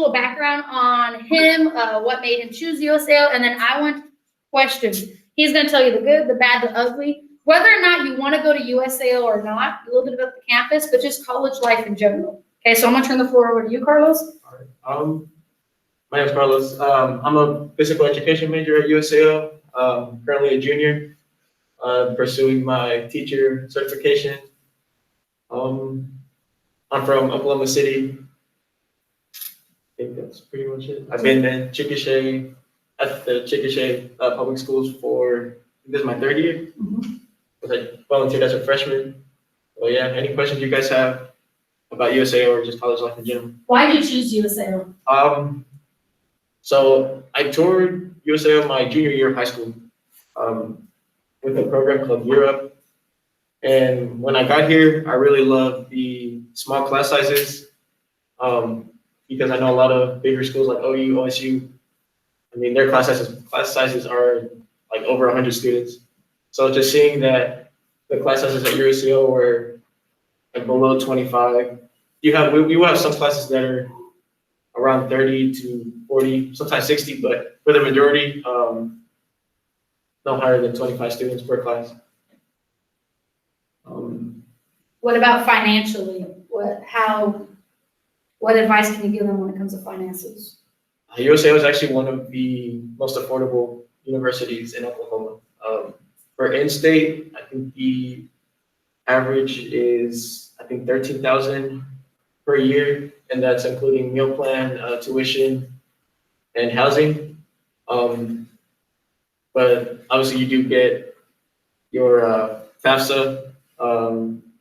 little background on him, what made him choose USAO, and then I want questions. He's going to tell you the good, the bad, the ugly, whether or not you want to go to USAO or not, a little bit about the campus, but just college life in general. Okay, so I'm going to turn the floor over to you, Carlos. All right. My name is Carlos. I'm a physical education major at USAO, currently a junior, pursuing my teacher certification. I'm from Oklahoma City. I think that's pretty much it. I've been in Chickasha, at the Chickasha public schools for, this is my third year. I volunteered as a freshman. So yeah, any questions you guys have about USAO or just college life in general? Why did you choose USAO? So I toured USAO my junior year of high school with a program called Europe. And when I got here, I really loved the small class sizes because I know a lot of bigger schools like OU, OSU, I mean, their class sizes are like over 100 students. So just seeing that the class sizes at USAO were like below 25, we will have some classes that are around 30 to 40, sometimes 60, but for the majority, no higher than 25 students per class. What about financially? What advice can you give them when it comes to finances? USAO is actually one of the most affordable universities in Oklahoma. For in-state, I think the average is, I think, $13,000 per year, and that's including meal plan, tuition, and housing. But obviously, you do get your FAFSA,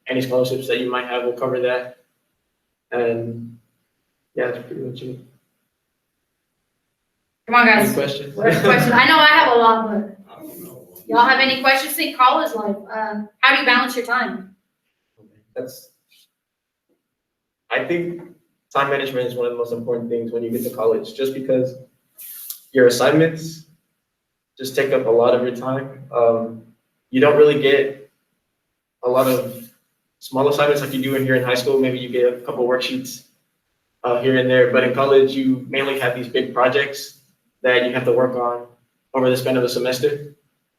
any scholarships that you might have will cover that, and yeah, that's pretty much it. Come on, guys. Any questions? What are the questions? I know I have a lot, but I don't know. y'all have any questions? Think college life. How do you balance your time? I think time management is one of the most important things when you get to college, just because your assignments just take up a lot of your time. You don't really get a lot of small assignments like you do here in high school. Maybe you get a couple worksheets here and there, but in college, you mainly have these big projects that you have to work on over the span of a semester.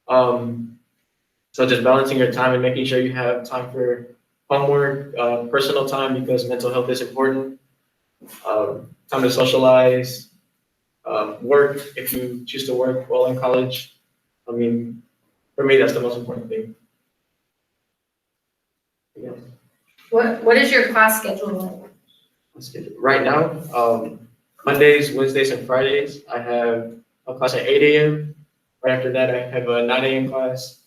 So just balancing your time and making sure you have time for homework, personal time, because mental health is important, time to socialize, work if you choose to work while in college. I mean, for me, that's the most important thing. Yeah. What is your class schedule like? Right now, Mondays, Wednesdays, and Fridays, I have a class at 8 a.m. Right after that, I have a 9 a.m. class.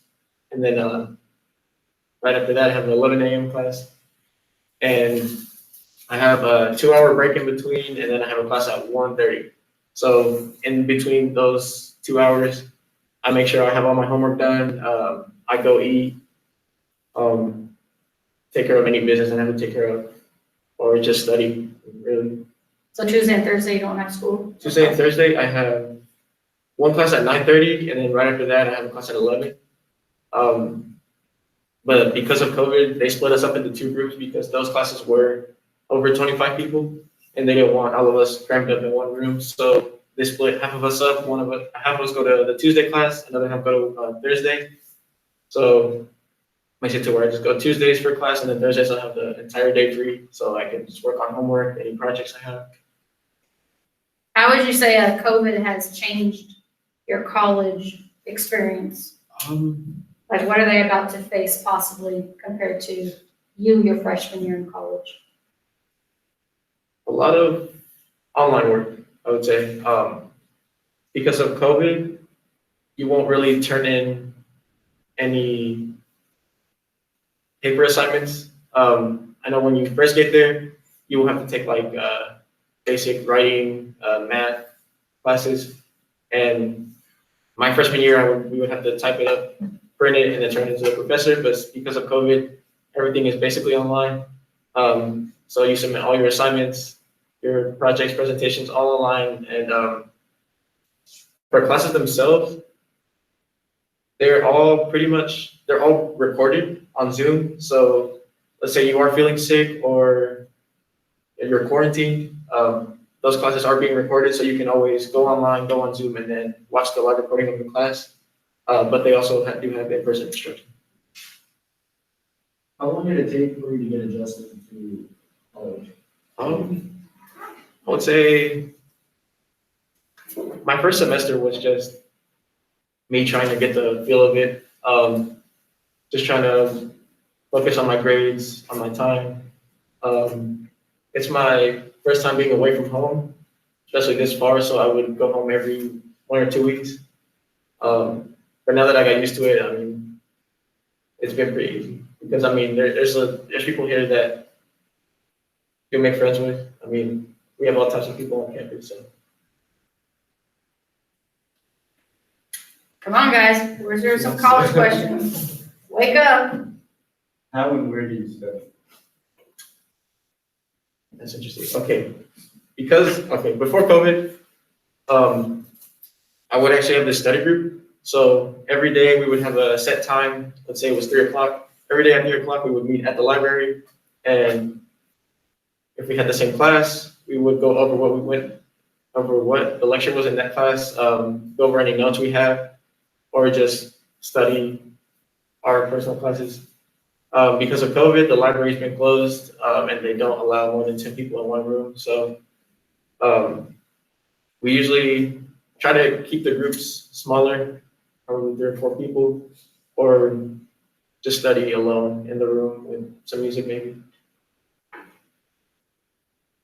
And then right after that, I have an 11 a.m. class. And I have a 2-hour break in between, and then I have a class at 1:30. So in between those 2 hours, I make sure I have all my homework done. I go eat, take care of any business I have to take care of, or just study, really. So Tuesday and Thursday you don't have school? Tuesday and Thursday, I have one class at 9:30, and then right after that, I have a class at 11. But because of COVID, they split us up into 2 groups because those classes were over 25 people, and they didn't want all of us crammed up in one room. So they split half of us up. Half of us go to the Tuesday class, another half go to Thursday. So makes it to where I just go Tuesdays for class, and then Thursdays I have the entire day free, so I can just work on homework, any projects I have. How would you say COVID has changed your college experience? Like, what are they about to face possibly compared to your freshman year in college? A lot of online work, I would say. Because of COVID, you won't really turn in any paper assignments. I know when you first get there, you will have to take like basic writing, math classes. And my freshman year, we would have to type it up, print it, and then turn it to the professor. But because of COVID, everything is basically online. So you submit all your assignments, your projects, presentations, all online. And for classes themselves, they're all recorded on Zoom. So let's say you are feeling sick or you're quarantined, those classes are being recorded, so you can always go online, go on Zoom, and then watch the live recording of the class. But they also do have in-person instruction. How long did it take for you to get adjusted to college? I would say my first semester was just me trying to get the feel of it. Just trying to focus on my grades, on my time. It's my first time being away from home, especially this far, so I would go home every 1 or 2 weeks. But now that I got used to it, I mean, it's been pretty easy. Because I mean, there's people here that you make friends with. I mean, we have all types of people on campus, so. Come on, guys, where's there some college questions? Wake up. How and where do you study? That's interesting. Okay, before COVID, I would actually have this study group. So every day we would have a set time. Let's say it was 3 o'clock. Every day at 3 o'clock we would meet at the library, and if we had the same class, we would go over what the lecture was in that class, go over any notes we have, or just study our personal classes. Because of COVID, the library's been closed, and they don't allow more than 10 people in one room. So we usually try to keep the groups smaller, probably 3 or 4 people, or just study alone in the room with some music maybe.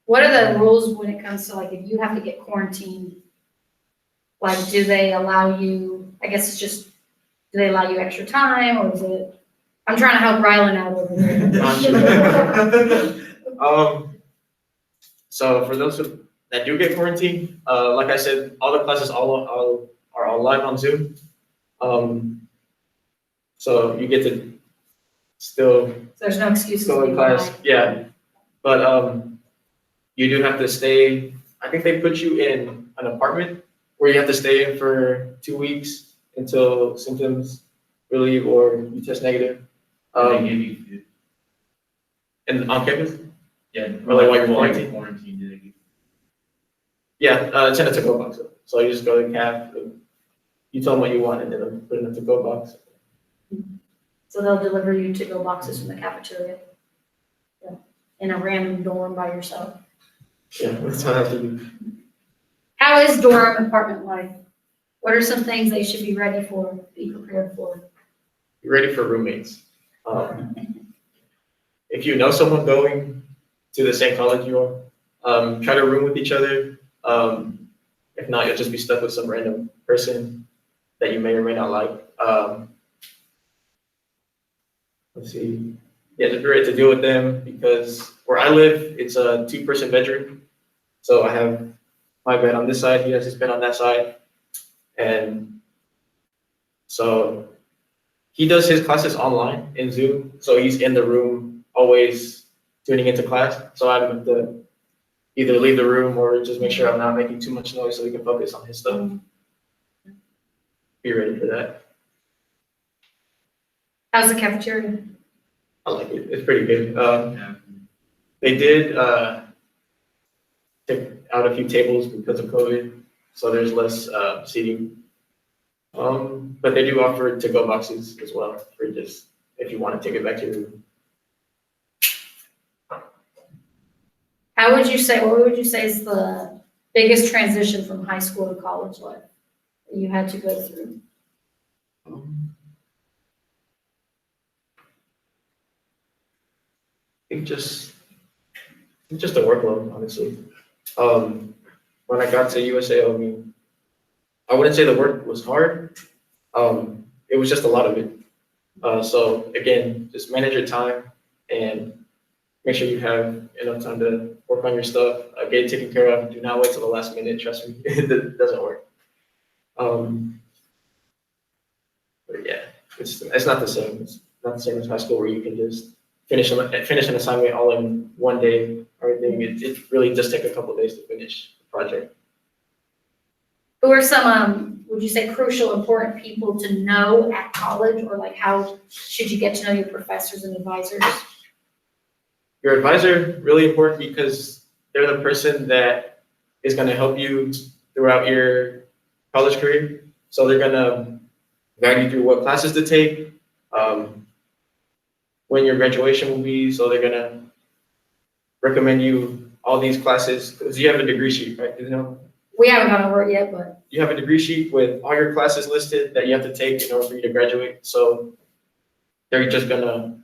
What are the rules when it comes to like if you have to get quarantined? Like, do they allow you, I guess it's just, do they allow you extra time or is it, I'm trying to help Rylan out over here. So for those that do get quarantined, like I said, all the classes are all live on Zoom. So you get to still There's no excuses. go to in be class, behind. yeah. But you do have to stay, I think they put you in an apartment where you have to stay in for 2 weeks until symptoms relieve or you test negative. They give you food. And on campus? Yeah. Or like while you're While quarantined? quarantined, do they give you? Yeah, it's in a to-go box. So you just go to the caf, you tell them what you want, and then they'll put it in a to-go box. So they'll deliver you to-go boxes from the cafeteria. Yeah. In a random dorm by yourself. Yeah, that's how I have to do. How is dorm apartment life? What are some things they should be ready for, be prepared for? Be ready for roommates. If you know someone going to the same college you are, try to room with each other. If not, you'll just be stuck with some random person that you may or may not like. Let's see. Yeah, just be ready to deal with them because where I live, it's a 2-person bedroom. So I have my bed on this side, he has his bed on that side. And so he does his classes online in Zoom. So he's in the room always tuning into class. So I have to either leave the room or just make sure I'm not making too much noise so he can focus on his stuff. Be ready for that. How's the cafeteria? I like it. It's pretty good. Yeah. They did take out a few tables because of COVID, so there's less seating. But they do offer to-go boxes as well for just if you want to take it back to your room. What would you say is the biggest transition from high school to college life that you had to go through? I think just the workload, honestly. When I got to USAO, I mean, I wouldn't say the work was hard. It was just a lot of it. So again, just manage your time and make sure you have enough time to work on your stuff, get it taken care of. Do not wait till the last minute. Trust me, it doesn't work. But yeah, it's not the same. It's not the same as high school where you can just finish an assignment all in one day or anything. It really does take a couple of days to finish the project. Who are some, would you say, crucial, important people to know at college, or like how should you get to know your professors and advisors? Your advisor, really important because they're the person that is gonna help you throughout your college career. So they're gonna guide you through what classes to take, when your graduation will be. So they're gonna recommend you all these classes because you have a degree sheet, right? You know, We haven't gone over it yet, but you have a degree sheet with all your classes listed that you have to take in order for you to graduate. So they're just gonna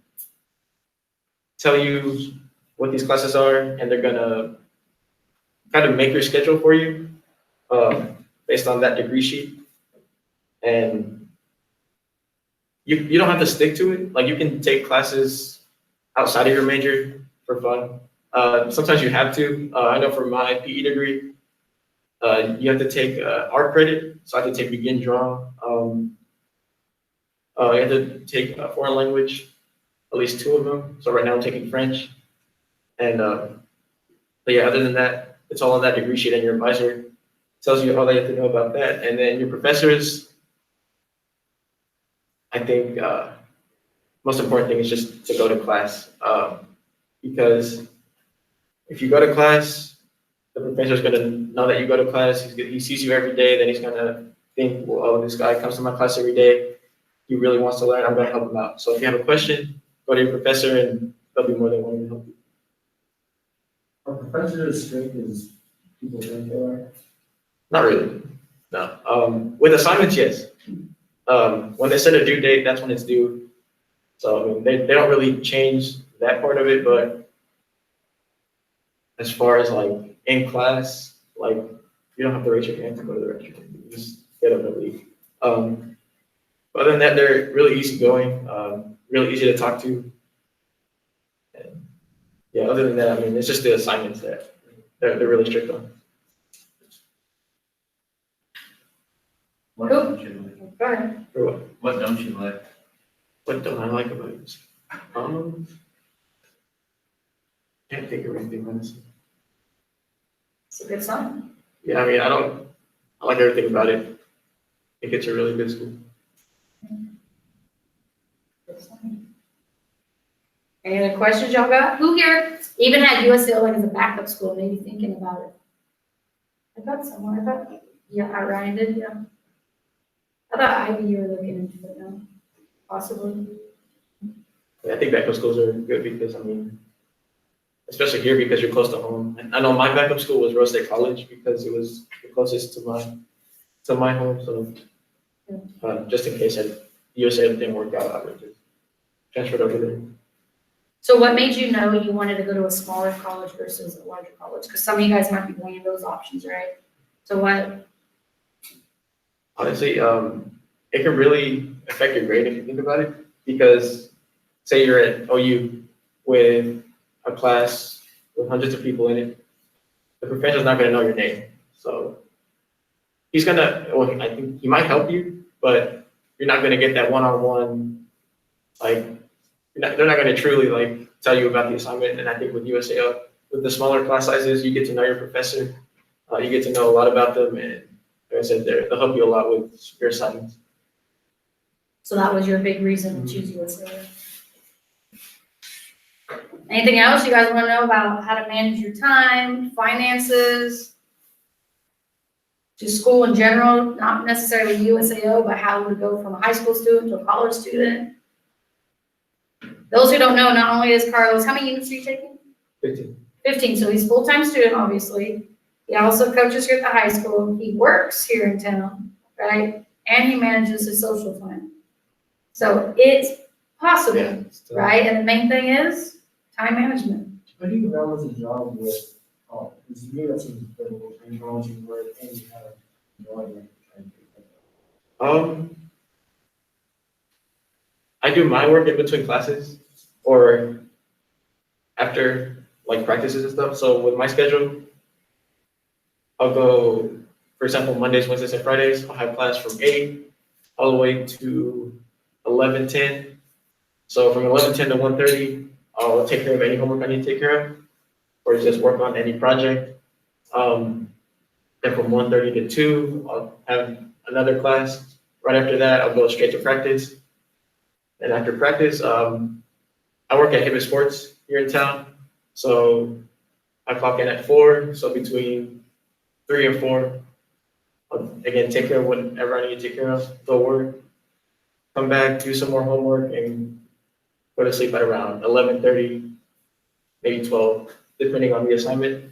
tell you what these classes are, and they're gonna kind of make your schedule for you based on that degree sheet. And you don't have to stick to it. Like you can take classes outside of your major for fun. Sometimes you have to. I know for my PE degree, you have to take art credit. So I had to take begin draw. You have to take a foreign language, at least 2 of them. So right now I'm taking French. And but yeah, other than that, it's all on that degree sheet, and your advisor tells you all they have to know about that. And then your professors, I think most important thing is just to go to class. Because if you go to class, the professor's gonna know that you go to class. He sees you every day, then he's gonna think, well, oh, this guy comes to my class every day. He really wants to learn. I'm gonna help him out. So if you have a question, go to your professor, and they'll be more than willing to help you. Are professors as strict as people think they are? Not really. No. With assignments, yes. When they set a due date, that's when it's due. So I mean, they don't really change that part of it, but as far as like in class, like you don't have to raise your hand to go to the restroom. You just get up and leave. Other than that, they're really easygoing, really easy to talk to. And yeah, other than that, I mean, it's just the assignments that they're really strict on. What Cool. don't you like? go ahead. For what? What don't you like? What don't I like about it? Can't think of anything honestly. It's a good sign. Yeah, I mean, I like everything about it. I think it's a really good school. Good sign. Any other questions y'all got? Who here even had USAO like as a backup school, maybe thinking about it? I thought somewhere, yeah, Ryan did, yeah. I thought Ivy, you were looking into it, no? Possibly. Yeah, I think backup schools are good because, I mean, especially here because you're close to home. And I know my backup school was Rose State College because it was the closest to my home. So just in case USAO didn't work out, I would just transfer over there. So what made you know you wanted to go to a smaller college versus a larger college? Because some of you guys might be weighing those options, right? So what? Honestly, it can really affect your grade if you think about it. Because say you're at OU with a class with hundreds of people in it, the professor's not going to know your name. So he's gonna, well, I think he might help you, but you're not going to get that one-on-one, like, they're not going to truly like tell you about the assignment. And I think with USAO, with the smaller class sizes, you get to know your professor, you get to know a lot about them, and like I said, they'll help you a lot with your assignments. So that was your big reason to choose USAO. Anything else you guys want to know about how to manage your time, finances, just school in general, not necessarily USAO, but how to go from a high school student to a college student? Those who don't know, not only is Carlos, how many units are you taking? 15. 15, so he's a full-time student, obviously. He also coaches here at the high school. He works here in town, right? And he manages his social plan. So it's possible, Yeah, right? And the main thing is time management. How do you balance a job with, because to me that seems incredible, and balancing work and you have enjoyment. I do my work in between classes or after like practices and stuff. So with my schedule, I'll go, for example, Mondays, Wednesdays, and Fridays. I'll have class from 8 all the way to 11:10. So from 11:10 to 1:30, I'll take care of any homework I need to take care of, or just work on any project. Then from 1:30 to 2, I'll have another class. Right after that, I'll go straight to practice. And after practice, I work at Hibbett Sports here in town. So I clock in at 4. So between 3 and 4. Again, take care of whatever I need to take care of, go work, come back, do some more homework, and go to sleep at around 11:30, maybe 12, depending on the assignment.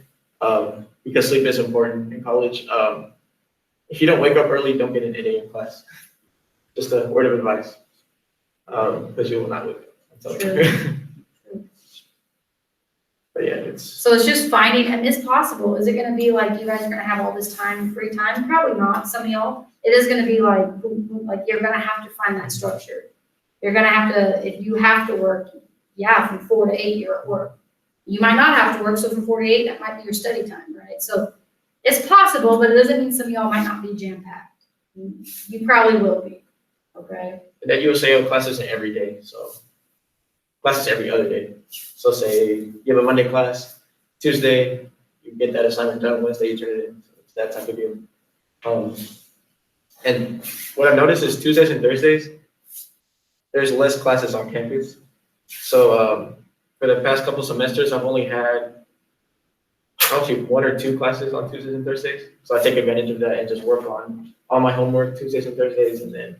Because sleep is important in college. If you don't wake up early, don't get an 8 a.m. class. Just a word of advice, because you will not wake up. I'm telling you. But yeah, it's So it's just finding, and it's possible, is it gonna be like you guys are gonna have all this time, free time? Probably not, some of y'all. It is gonna be like, boom, boom, like you're gonna have to find that structure. You're gonna have to, if you have to work, yeah, from 4 to 8, you're at work. You might not have to work, so from 4 to 8, that might be your study time, right? So it's possible, but it doesn't mean some of y'all might not be jam-packed. You probably will be, okay? that USAO class isn't every day, so classes every other day. So say you have a Monday class, Tuesday, you get that assignment done, Wednesday you turn it in. So it's that type of deal. And what I've noticed is Tuesdays and Thursdays, there's less classes on campus. So for the past couple semesters, I've only had actually 1 or 2 classes on Tuesdays and Thursdays. So I take advantage of that and just work on all my homework Tuesdays and Thursdays, and then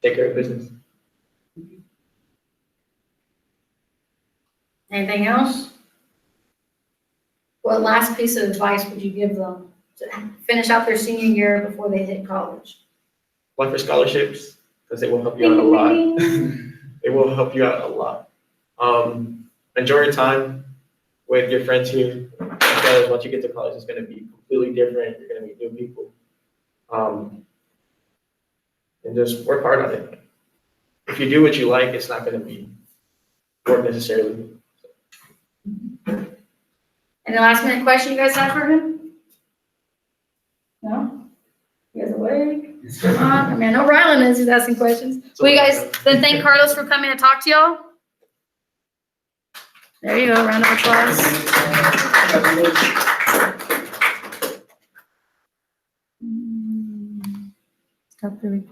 take care of business. Anything else? What last piece of advice would you give them to finish out their senior year before they hit college? Apply for scholarships because they will help you out a lot. It will help you out a lot. Enjoy your time with your friends here, because once you get to college, it's going to be completely different. You're going to meet new people. And just work hard on it. If you do what you like, it's not going to be work necessarily. Any last minute question you guys have for him? No? You guys awake? Come on. I mean, I know Rylan is, he's asking questions. Will you guys then thank Carlos for coming to talk to y'all? There you go, round of applause. Stop the recording.